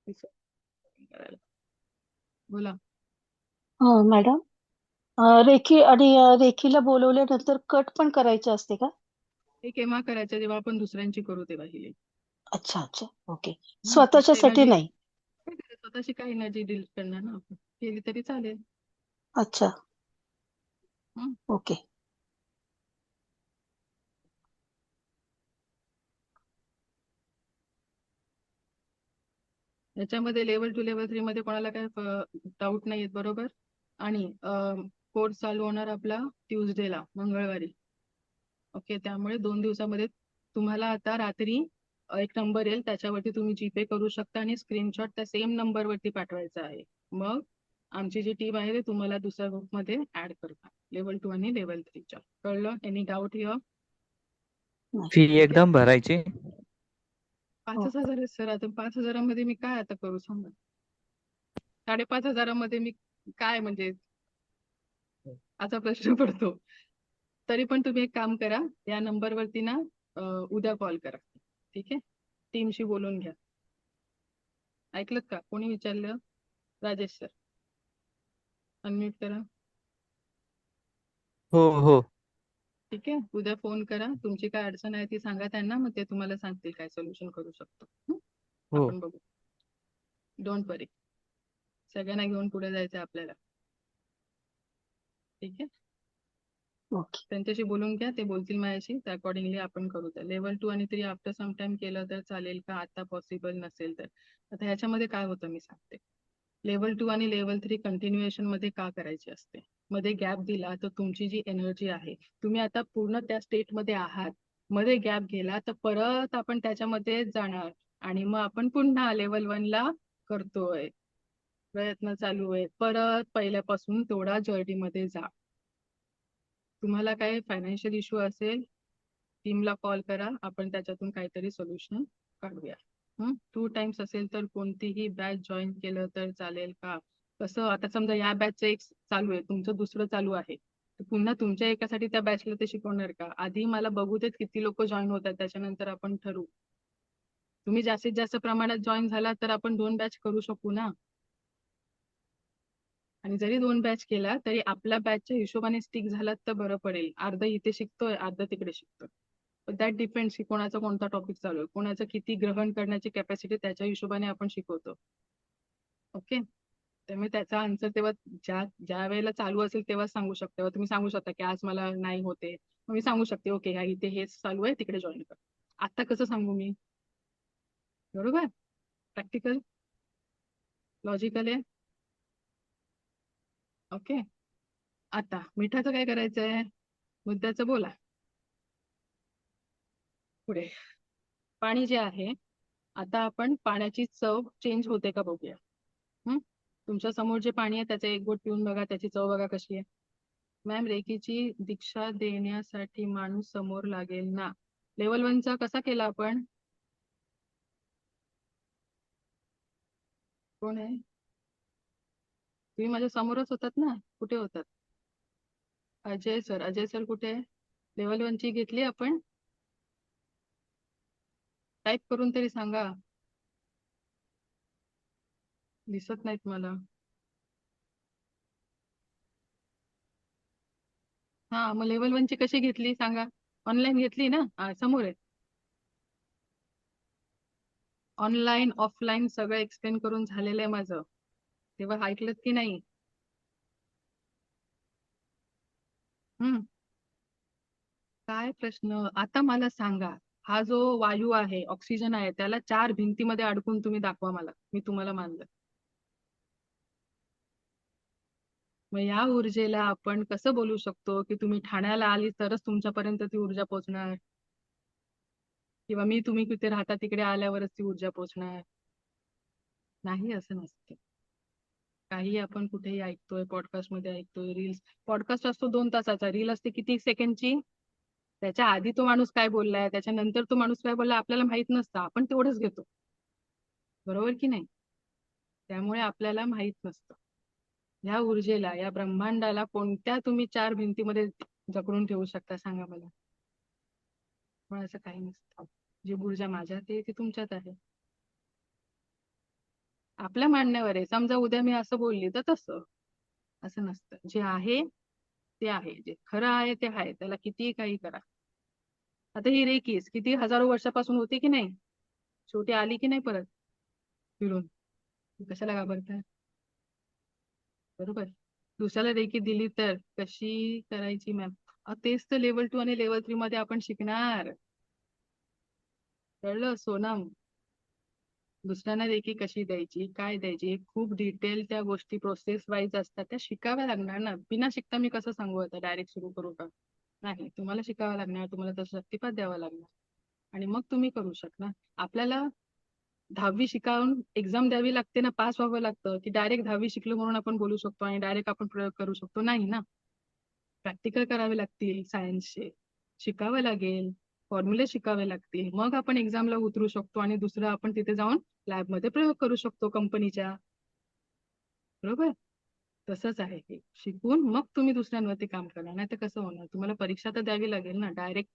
करायला. बोला. मॅडम, रेखी आणि रेखीला बोलवल्यानंतर कट पण करायचं असते का? हे केव्हा करायचं, जेव्हा आपण दुसऱ्यांची करू तेव्हा हिले. अच्छा अच्छा, ओके. फक्त स्वतःच्यासाठी एनर्जी नाही. स्वतःची काय एनर्जी डिलीट करणार ना आपण, केली तरी चालेल. अच्छा. हं. ओके. याच्यामध्ये लेवल 2 लेवल 3 मध्ये कोणाला काय डाऊट नाही आहेत, बरोबर? आणि कोर्स चालू होणार आपला ट्यूजडेला, मंगळवारी. ओके, त्यामुळे 2 दिवसामध्ये तुम्हाला आता रात्री एक नंबर येईल, त्याच्यावरती तुम्ही जीपे करू शकता आणि स्क्रीनशॉट त्या सेम नंबरवरती पाठवायचा आहे. मग आमची जी टीम आहे ते तुम्हाला दुसऱ्या ग्रुपमध्ये ऍड करतात, लेवल 2 आणि लेवल 3च्या. कळलं? Any doubt here? नाही. Fee okay. एकदम भरायची? 5,000 आहे सर. आता 5,000मध्ये मी काय आता करू सांगा? 5,500मध्ये मी काय म्हणजे असा प्रश्न पडतो. तरी पण तुम्ही एक काम करा, या नंबरवरती ना उद्या कॉल करा. ठीक आहे, टीमशी बोलून घ्या. ऐकलत का? कोणी विचारलं? राजेश सर, अनम्यूट करा. हो हो. ठीक आहे, उद्या फोन करा, तुमची काय अडचण आहे ती सांगा त्यांना, मग ते तुम्हाला सांगतील काय सोल्युशन करू शकतो. हो आपण बघू. डोंट वरी, सगळ्यांना घेऊन पुढे जायचं आपल्याला. ठीक आहे, ओके. त्यांच्याशी बोलून घ्या, ते बोलतील माझ्याशी, त्या अकॉर्डिंगली आपण करू. त्या लेवल 2 आणि 3 आफ्टर सम टाइम केलं तर चालेल का, आता पॉसिबल नसेल तर? आता ह्याच्यामध्ये काय होतं मी सांगते. लेवल 2 आणि लेवल 3 कंटिन्युएशन मध्ये का करायची असते? मध्ये गॅप दिला तर तुमची जी एनर्जी आहे, तुम्ही आता पूर्ण त्या स्टेट मध्ये आहात, मध्ये गॅप गेला तर परत आपण त्याच्यामध्ये जाणार आणि मग आपण पुन्हा लेवल 1 ला करतोय, प्रयत्न चालू आहे, परत पहिल्यापासून तेवढा जर्नी मध्ये जा. तुम्हाला काय फायनान्शियल इश्यू असेल, टीमला कॉल करा, आपण त्याच्यातून काहीतरी सोल्युशन काढूया. 2 टाइम्स असेल तर कोणतीही बॅच जॉईन केलं तर चालेल का? कसं, आता समजा या बॅचचं एक चालू आहे, तुमचं दुसरं चालू आहे, तर पुन्हा तुमच्या एकासाठी त्या बॅचला ते शिकवणार का? आधी मला बघू देत किती लोक जॉईन होतात, त्याच्यानंतर आपण ठरवू. तुम्ही जास्तीत जास्त प्रमाणात जॉईन झाला तर आपण 2 बॅच करू शकू ना. आणि जरी 2 बॅच केला तरी आपल्या बॅचच्या हिशोबाने स्टिक झालात तर बरं पडेल. अर्ध इथे शिकतोय, अर्ध तिकडे शिकतोय. दॅट डिपेंड्स की कोणाचा कोणता टॉपिक चालू आहे, कोणाचं किती ग्रहण करण्याची कॅपॅसिटी, त्याच्या हिशोबाने आपण शिकवतो. ओके, त्यामुळे त्याचा आन्सर तेव्हा ज्या ज्या वेळेला चालू असेल तेव्हा सांगू शकता. तेव्हा तुम्ही सांगू शकता की आज मला नाही होते, मग मी सांगू शकते ओके ह्या इथे हेच चालू आहे, तिकडे जॉईन कर. आता कसं सांगू मी? बरोबर? प्रॅक्टिकल, लॉजिकल आहे. ओके, आता मिठाचं काय करायचंय? मुद्द्याचं बोला. पुढे पाणी जे आहे, आता आपण पाण्याची चव चेंज होते का बघूया. तुमच्या समोर जे पाणी आहे त्याचं एक घोट पिऊन बघा, त्याची चव बघा कशी आहे. मॅम, रेकीची दीक्षा देण्यासाठी माणूस समोर लागेल ना? लेवल 1चा कसा केला आपण? कोण आहे? तुम्ही माझ्या समोरच होतात ना, कुठे होतात? अजय सर. अजय सर कुठे आहे? लेवल 1ची घेतली आपण? टाईप करून तरी सांगा, दिसत नाहीत मला. हा, मग लेवल 1ची कशी घेतली सांगा? ऑनलाईन घेतली ना? समोर आहे. ऑनलाईन ऑफलाईन सगळं एक्सप्लेन करून झालेलं आहे माझं, तेव्हा ऐकलं की नाही? हम्म काय प्रश्न आता मला सांगा. हा जो वायू आहे, ऑक्सिजन आहे, त्याला 4 भिंतीमध्ये अडकून तुम्ही दाखवा मला, मी तुम्हाला मानलं. मग या ऊर्जेला आपण कसं बोलू शकतो की तुम्ही ठाण्याला आली तरच तुमच्यापर्यंत ती ऊर्जा पोहोचणार, किंवा मी तुम्ही कुठे राहता तिकडे आल्यावरच ती ऊर्जा पोहोचणार? नाही, असं नसते. काही आपण कुठेही ऐकतोय, पॉडकास्ट मध्ये ऐकतोय, रील्स. पॉडकास्ट असतो 2 तासाचा, रील असते किती सेकंडची. त्याच्या आधी तो माणूस काय बोललाय, त्याच्यानंतर तो माणूस काय बोललाय आपल्याला माहित नसतं, आपण तेवढंच घेतो. बरोबर की नाही? त्यामुळे आपल्याला माहित नसतं. ह्या ऊर्जेला, या ब्रह्मांडाला कोणत्या तुम्ही 4 भिंतीमध्ये जकडून ठेवू शकता सांगा मला? पण असं काही नसतं. जी ऊर्जा माझ्यात आहे ती तुमच्यात आहे. आपल्या मांडण्यावर आहे. समजा उद्या मी असं बोलली तर तसं. असं नसतं. जे आहे ते आहे. जे खरं आहे ते आहे. त्याला कितीही काही करा. आता ही रेकीस किती हजारो वर्षापासून होती की नाही? शेवटी आली की नाही परत फिरून? कशाला घाबरताय? बरोबर. दुसऱ्याला रेकी दिली तर कशी करायची मॅम? तेच तर लेवल 2 आणि लेवल 3 मध्ये आपण शिकणार. कळलं सोनम? दुसऱ्यांना रेकी कशी द्यायची, काय द्यायची, हे खूप डिटेल त्या गोष्टी प्रोसेस वाईज असतात. त्या शिकाव्या लागणार ना. बिना शिकता मी कसं सांगू आता डायरेक्ट सुरू करू का? नाही, तुम्हाला शिकावं लागणार, तुम्हाला तसं शक्तिपात द्यावा लागणार आणि मग तुम्ही करू शकणार. आपल्याला 10वी शिकावून एक्झाम द्यावी लागते ना, पास व्हावं लागतं, की डायरेक्ट 10वी शिकलो म्हणून आपण बोलू शकतो आणि डायरेक्ट आपण प्रयोग करू शकतो? नाही ना. प्रॅक्टिकल करावे लागतील सायन्सचे, शिकावं लागेल, फॉर्म्युले शिकावे लागतील. मग आपण एक्झामला उतरू शकतो आणि दुसरं आपण तिथे जाऊन लॅबमध्ये प्रयोग करू शकतो कंपनीच्या. बरोबर? तसंच आहे हे. शिकून मग तुम्ही दुसऱ्यांवरती काम करणार. नाहीतर कसं होणार? तुम्हाला परीक्षा तर द्यावी लागेल ना. डायरेक्ट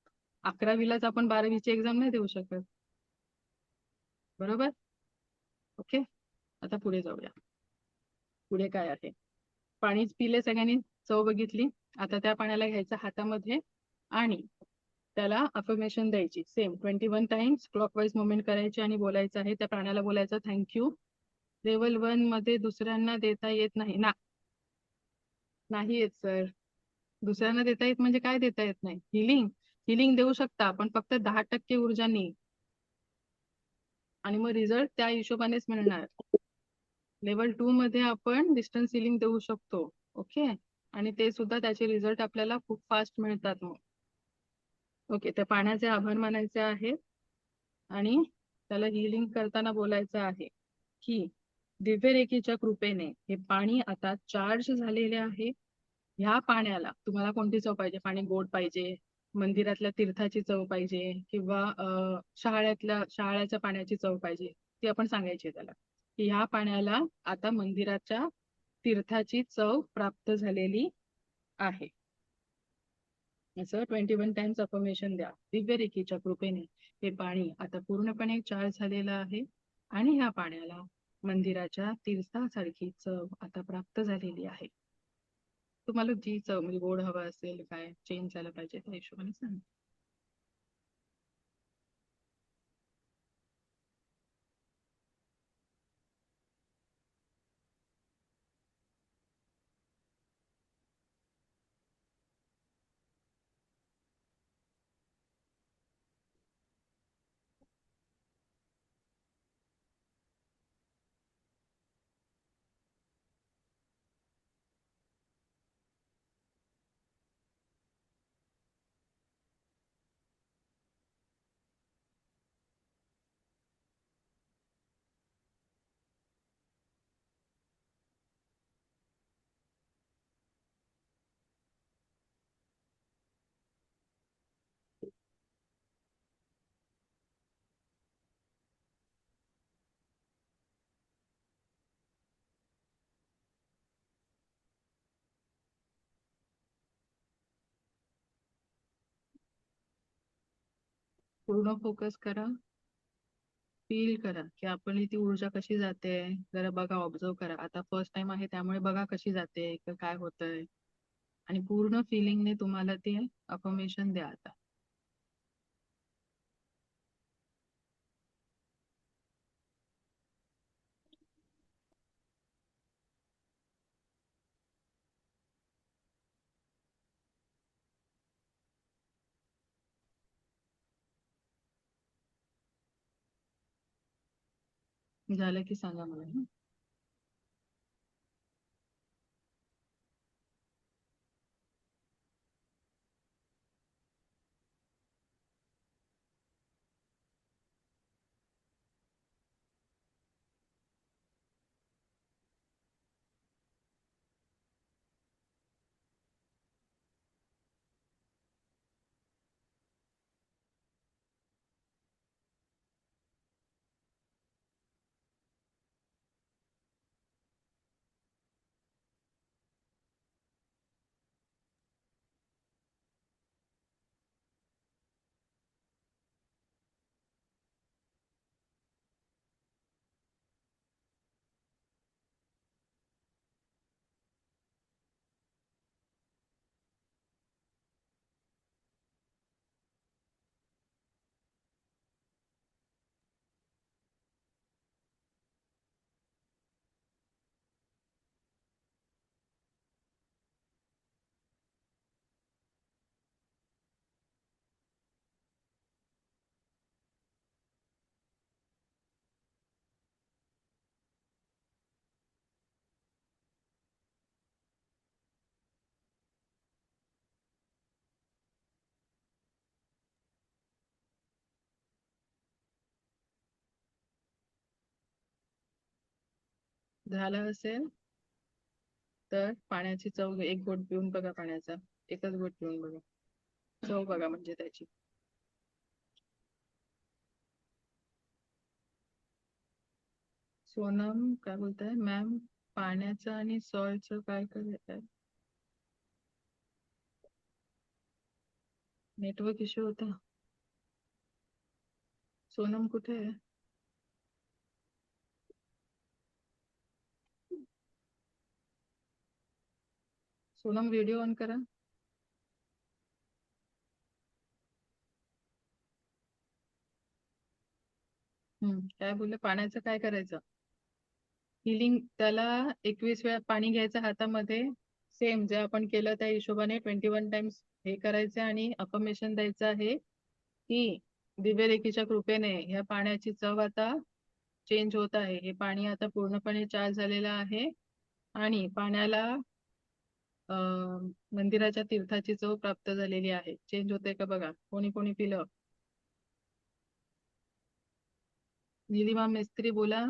11वीलाच आपण 12वीची एक्झाम नाही देऊ शकत. बरोबर? ओके. आता पुढे जाऊया. पुढे काय आहे? पाणीच पिले सगळ्यांनी, चव बघितली. आता त्या पाण्याला घ्यायचं हातामध्ये आणि त्याला अफर्मेशन द्यायची. सेम 21 टाइम्स क्लॉकवाईज मुवमेंट करायची आणि बोलायचं आहे. त्या प्राण्याला बोलायचं थँक्यू. लेवल 1 मध्ये दुसऱ्यांना देता येत नाही ना. नाही येत सर. दुसऱ्यांना देता येत म्हणजे काय देता येत नाही? हिलिंग. हिलिंग देऊ शकता पण फक्त 10% ऊर्जानी आणि मग रिझल्ट त्या हिशोबानेच मिळणार. लेवल 2 मध्ये आपण डिस्टन्स हिलिंग देऊ शकतो. ओके. आणि ते सुद्धा त्याचे रिझल्ट आपल्याला खूप फास्ट मिळतात मग. ओके. त्या पाण्याचे आभार मानायचे आहेत आणि त्याला हिलिंग करताना बोलायचं आहे की दिव्यरेखीच्या कृपेने हे पाणी आता चार्ज झालेले आहे. ह्या पाण्याला तुम्हाला कोणती चव पाहिजे? पाणी गोड पाहिजे, मंदिरातल्या तीर्थाची चव पाहिजे किंवा शहाळ्याच्या पाण्याची चव पाहिजे? ती आपण सांगायची त्याला की ह्या पाण्याला आता मंदिराच्या तीर्थाची चव प्राप्त झालेली आहे. असं 21 टाइम्स अफर्मेशन द्या. दिव्यरेखीच्या कृपेने हे पाणी आता पूर्णपणे चार्ज झालेलं आहे आणि ह्या पाण्याला मंदिराच्या तीर्थासारखी चव आता प्राप्त झालेली आहे. तुम्हाला जी चव म्हणजे गोड हवं असेल, काय चेंज झालं पाहिजे त्या हिशोबाने सांगा. पूर्ण फोकस करा. फील करा की आपली ती ऊर्जा कशी जाते. जरा बघा, ऑब्झर्व करा. आता फर्स्ट टाइम आहे त्यामुळे बघा कशी जाते, काय होतंय आणि पूर्ण फिलिंगने तुम्हाला ते अफर्मेशन द्या आता. झालं की सांगा मला हं? झालं असेल तर पाण्याची चव घ्या. एक घोट पिऊन बघा पाण्याचा. एकच घोट पिऊन बघा. चव बघा म्हणजे त्याची. सोनम काय बोलताय मॅम? पाण्याचं आणि सॉल्टचं काय करायचं? नेटवर्क इश्यू होता. सोनम कुठे आहे? सोनम व्हिडिओ ऑन करा. काय बोलले? पाण्याचं काय करायचं? हिलिंग त्याला 21 वेळा पाणी घ्यायचं हातामध्ये. सेम जे आपण केलं त्या हिशोबाने 21 टाइम्स हे करायचं आणि अफर्मेशन द्यायचं आहे की दिव्यरेखीच्या कृपेने ह्या पाण्याची चव आता चेंज होत आहे. हे पाणी आता पूर्णपणे चार्ज झालेलं आहे आणि पाण्याला मंदिराच्या तीर्थाची चव प्राप्त झालेली आहे. चेंज होते का बघा. कोणी कोणी पिलं? निलिमा मिस्त्री बोला.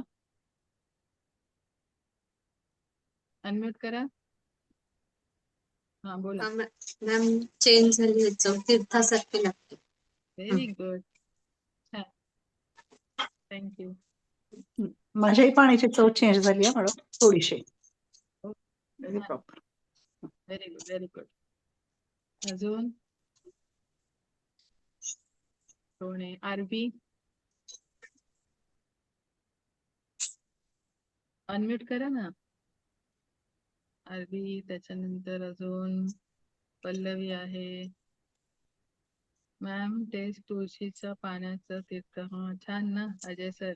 अनम्यूट करा. हा बोला. मॅम चेंज झाली चव तीर्थासारखी लागते. Very good. छान. थँक्यू. माझ्याही पाण्याची चव चेंज झाली आहे मॅडम, थोडीशी. Very proper. Very good, very good. अजून कोण आहे? आरबी अनम्यूट करा ना. आरबी, त्याच्यानंतर अजून पल्लवी आहे. मॅम टेस्ट तुळशीच्या पाण्याचं तीर्थ. हा छान ना अजय सर.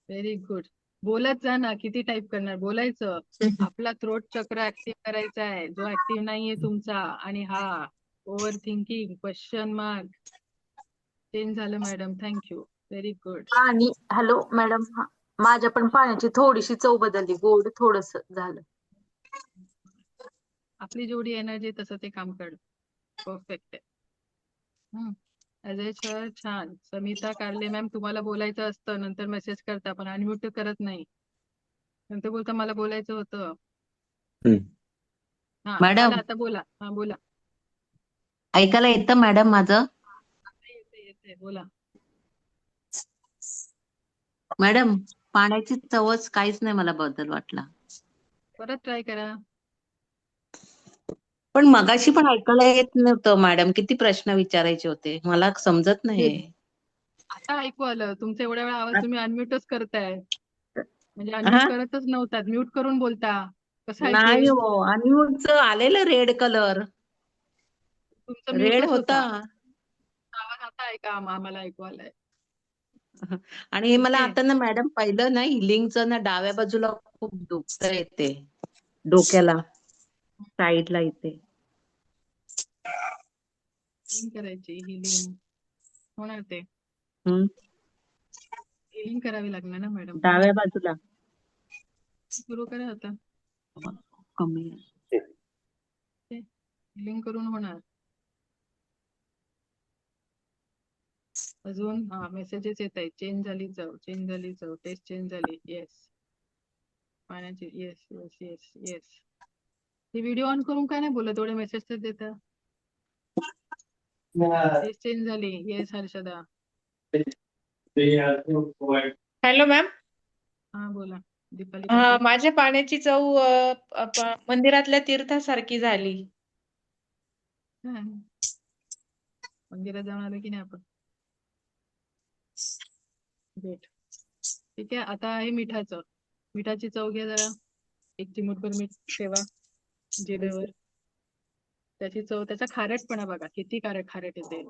Very good. बोलत जा ना. किती टाईप करणार? बोलायचं. आपला थ्रोट चक्र ऍक्टिव्ह करायचा आहे, जो ऍक्टिव्ह नाहीये तुमचा. आणि हा over thinking question mark change झालं मॅडम. थँक्यू. Very good. आणि हॅलो मॅडम, माझ्या पण पाण्याची थोडीशी चव बदलली, गोड थोडस झालं. आपली जेवढी एनर्जी तसं ते काम कर. परफेक्ट आहे. अजय सर छान. समिता कारले मॅम, तुम्हाला बोलायचं असतं, नंतर मेसेज करता पण अनम्यूट करत नाही. नंतर बोलता मला बोलायचं होतं. हा मॅडम. झालं आता बोला. हा बोला. ऐकायला येतं मॅडम माझं? येते येते बोला. मॅडम पाण्याची चवच काहीच नाही मला बदल वाटला. परत ट्राय करा. पण मगाशी पण ऐकायला येत नव्हतं मॅडम, किती प्रश्न विचारायचे होते, मला समजत नाही. आता ऐकू आलं. तुमचा एवढ्या वेळा आवाज तुम्ही अनम्यूटच करताय. म्हणजे हा अनम्यूट करतच नव्हतात, म्यूट करून बोलता. कसं ऐकू नाही येईल? हो, अनम्यूटच आलेलं रेड कलर, तुमचा रेड म्यूटच होता. होता. आवाज आता ऐका. आम्हाला ऐकू आलाय. आणि ठीक मला आहे. आता ना मॅडम पहिलं ना हिलिंगचं ना डाव्या बाजूला खूप दुखत येते, डोक्याला साईडला इथे. हिलिंग करायची. हिलिंग होणार ते. हम्म, हिलिंग करावी लागणार ना मॅडम. डाव्या बाजूला सुरू करा आता. कमी आहे. हिलिंग करून होणार. अजून हा मेसेजेस येत आहेत. चेंज झाली चव, चेंज झाली चव, टेस्ट चेंज झाली. येस. पाण्याची. Yes yes yes yes. हे व्हिडिओ ऑन करून काय नाही बोलत? एवढे मेसेज तर देता. टेस्ट चेंज झाली. येस हर्षदा. Hello ma'am. हा बोला. दीपाली हा, पाटील. माझ्या पाण्याची चव मंदिरातल्या तीर्थासारखी झाली. हा. मंदिरात जाऊन आलो की नाही आपण? गुड. ठीक आहे. आता आहे मिठाचं. मिठाची चव घ्या जरा. एक चिमूटभर मीठ ठेवा जिभेवर. त्याची चव, त्याचा खारटपणा बघा. किती खारट येते.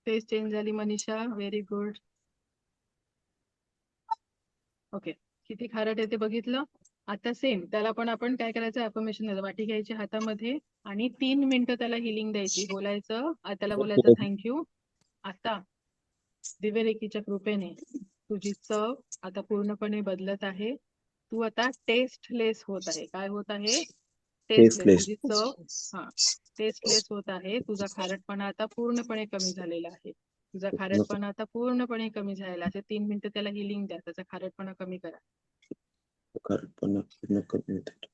टेस्ट चेंज झाली मनीषा. Very good. ओके. किती खारट येते बघितलं. आता सेम त्याला पण आपण काय करायचं? अफर्मेशन द्यायचं. वाटी घ्यायची हातामध्ये आणि 3 मिनिटं त्याला हिलिंग द्यायची. बोलायचं. त्याला बोलायचं थँक्यू. आता दिव्यरेखीच्या कृपेने तुझी चव आता पूर्णपणे बदलत आहे. तू आता टेस्टलेस होत आहे. काय होत आहे? टेस्टलेस. तुझी चव टेस्टलेस होत आहे. तुझा खारटपणा आता पूर्णपणे कमी झालेला आहे. तुझा खारटपणा आता पूर्णपणे कमी झालेला. असे 3 मिनिटं त्याला हिलिंग द्या. त्याचा खारटपणा कमी करा. खारटपणा पूर्ण कमी होते.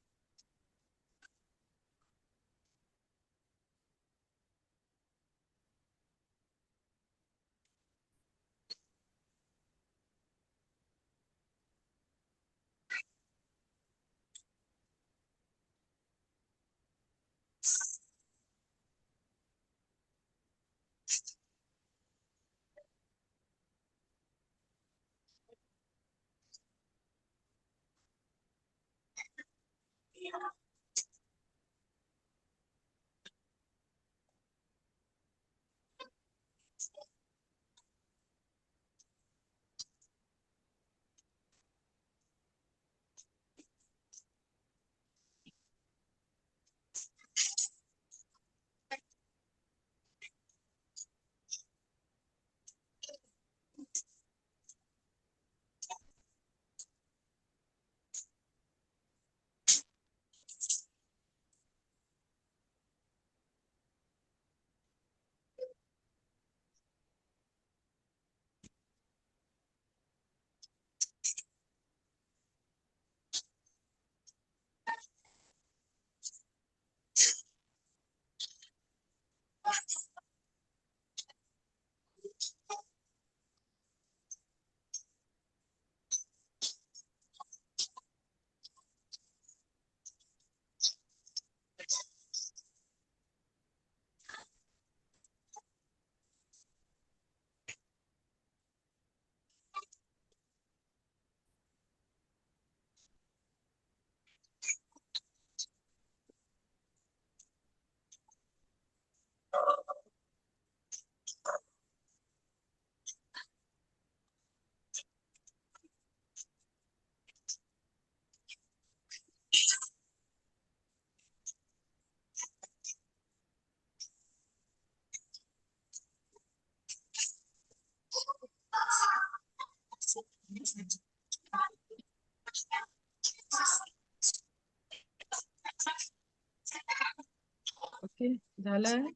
ओके, झालं?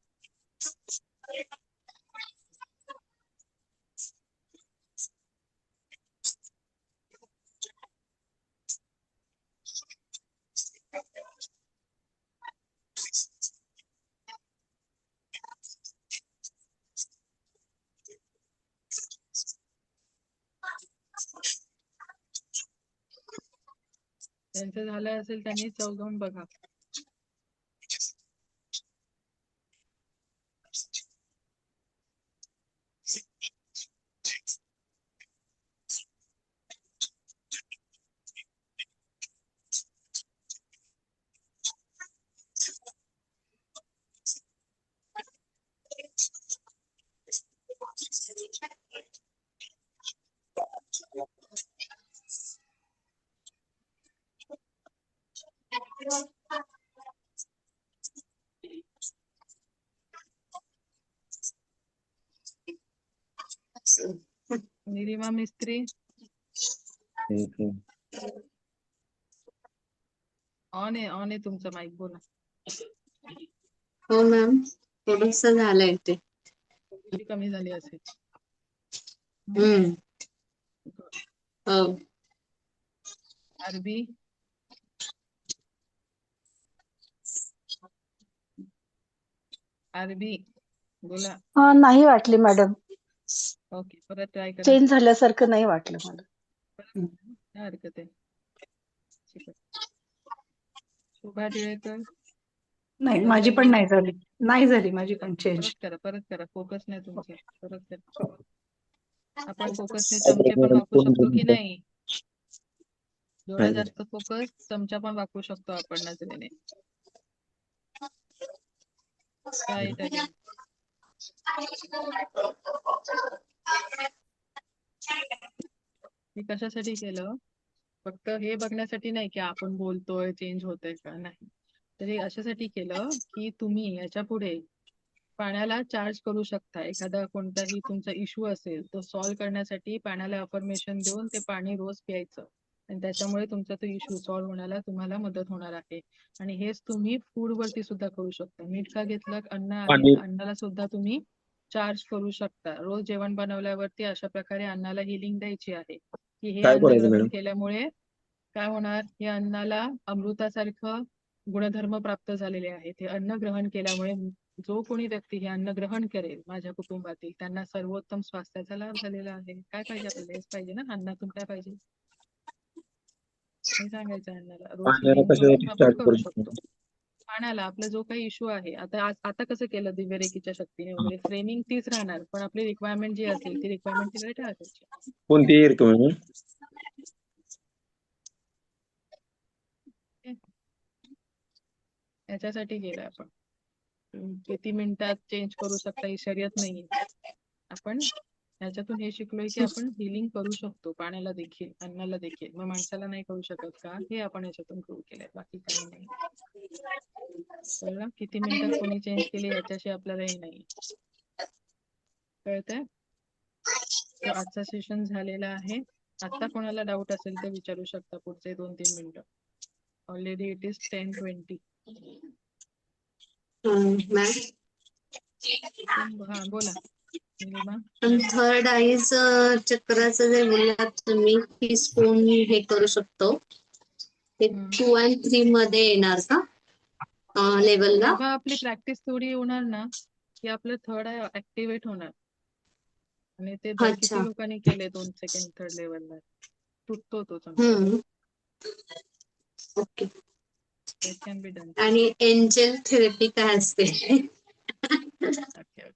त्यांचं झालं असेल त्यांनी चव घेऊन बघा. निरिमा मिस्त्री, ऑन आहे तुमचं माईक, बोला. हो मॅम, थोडस झालंय ते. किती कमी झाली असेल. हम्म. हो. अरबी, अरबी बोला. नाही वाटली मॅडम. ओके, परत ट्राय करा. चेंज झाल्यासारखं नाही वाटलं मला. काय हरकत आहे. ठीक आहे. शोभा टिळेकर, नाही, माझी पण नाही झाली. नाही झाली माझी पण चेंज. परत करा. फोकस नाही तुमचे. परत करा. आपण फोकसने चमचे पण वापरू शकतो की नाही? जेवढा जास्त फोकस, चमचा पण वापरू शकतो आपण नजरेने. Right again. मी कशासाठी केलं? फक्त हे बघण्यासाठी नाही की आपण बोलतोय चेंज होतोय का, नाही. तर हे अशासाठी केलं की तुम्ही याच्या पुढे पाण्याला चार्ज करू शकता. एखादा कोणताही तुमचा इश्यू असेल तो सॉल्व्ह करण्यासाठी पाण्याला अफर्मेशन देऊन ते पाणी रोज प्यायचं, आणि त्याच्यामुळे तुमचा तो इश्यू सॉल्व्ह होण्याला तुम्हाला मदत होणार आहे. आणि हेच तुम्ही फूड वरती सुद्धा करू शकता. मीठ का घेतलं? अन्न आहे, अन्नाला सुद्धा तुम्ही चार्ज करू शकता. रोज जेवण बनवल्यावरती अशा प्रकारे अन्नाला हिलिंग द्यायची आहे की हे काय अन्न करायचं ग्रहण मॅडम? केल्यामुळे काय होणार, हे अन्नाला अमृतासारखं गुणधर्म प्राप्त झालेले आहेत. हे अन्न ग्रहण केल्यामुळे जो कोणी व्यक्ती हे अन्न ग्रहण करेल माझ्या कुटुंबातील, त्यांना सर्वोत्तम स्वास्थ्याचा लाभ झालेला आहे. काय पाहिजे आपल्याला? हेच पाहिजे ना. अन्नातून काय पाहिजे हे सांगायचं अन्नाला. रोज पाण्याला हिलिंग करून कशासाठी आपण स्टार्ट करू करू शकतो. शकतो? पाण्याला आपला जो काही इश्यू आहे, आता कसं केलं दिव्यरेखीच्या शक्तीने वगैरे, फ्रेमिंग तीच राहणार, पण आपली रिक्वायरमेंट जी असेल ती रिक्वायरमेंट तिकडे टाकायची. कोणती रिकमेंड? याच्यासाठी केलं आपण. किती मिनिटात चेंज करू शकता ही शर्यत नाहीये. आपण याच्यातून हे शिकलोय की आपण हिलिंग करू शकतो पाण्याला देखील, अन्नाला देखील. मग माणसाला नाही करू शकत का, हे आपण याच्यातून प्रूव्ह केलंय, बाकी काही नाही. कळलं? किती मिनिटात कोणी चेंज केले याच्याशी आपल्याला हे नाही. कळतंय? तर आजचा सेशन झालेला आहे. आता कोणाला डाऊट असेल तर विचारू शकता पुढचे 2-3 मिनिटं. Already it is 10:20. मॅम हा बोला निलिमा. थर्ड आईज चक्राचं जे बोललात तुम्ही की स्पून हे करू शकतो ते 2 आणि 3 मध्ये येणार का लेवलला? जेव्हा आपली प्रॅक्टिस थोडी होणार ना की आपलं थर्ड आय ऍक्टिव्हेट होणार आणि ते अच्छा. किती लोकांनी केले 2 सेकंड थर्ड लेवलला, तुटतो तो चमचा. Okay. It can be done. आणि एंजल थेरपी काय असते? Okay okay.